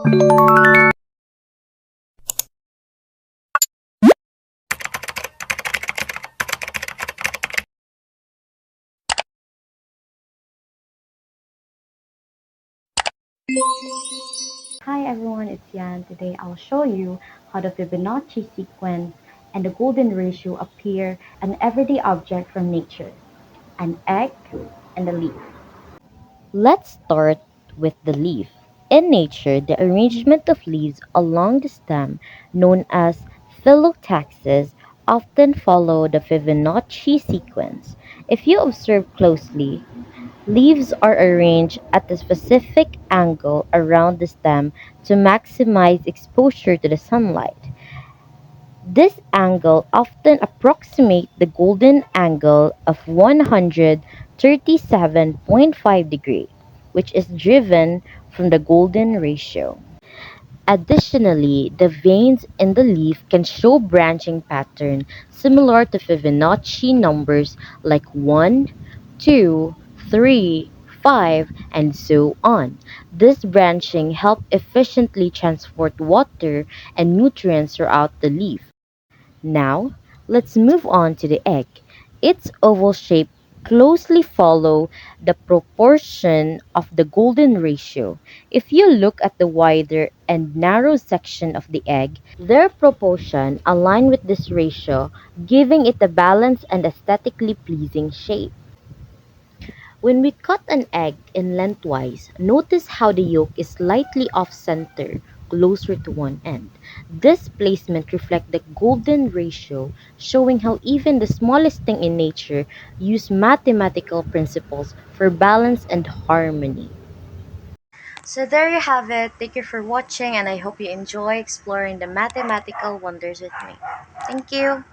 Hi everyone, it's Yan. Today I'll show you how the Fibonacci sequence and the golden ratio appear in everyday object from nature, an egg and a leaf. Let's start with the leaf. In nature, the arrangement of leaves along the stem, known as phyllotaxis, often follow the Fibonacci sequence. If you observe closely, leaves are arranged at a specific angle around the stem to maximize exposure to the sunlight. This angle often approximates the golden angle of 137.5 degree, which is driven from the golden ratio. Additionally, the veins in the leaf can show branching pattern similar to Fibonacci numbers like 1, 2, 3, 5, and so on. This branching helps efficiently transport water and nutrients throughout the leaf. Now, let's move on to the egg. Its oval shape closely follow the proportion of the golden ratio. If you look at the wider and narrow section of the egg, their proportion align with this ratio, giving it a balanced and aesthetically pleasing shape. When we cut an egg in lengthwise, notice how the yolk is slightly off center, closer to one end. This placement reflects the golden ratio, showing how even the smallest thing in nature use mathematical principles for balance and harmony. So there you have it. Thank you for watching and I hope you enjoy exploring the mathematical wonders with me. Thank you.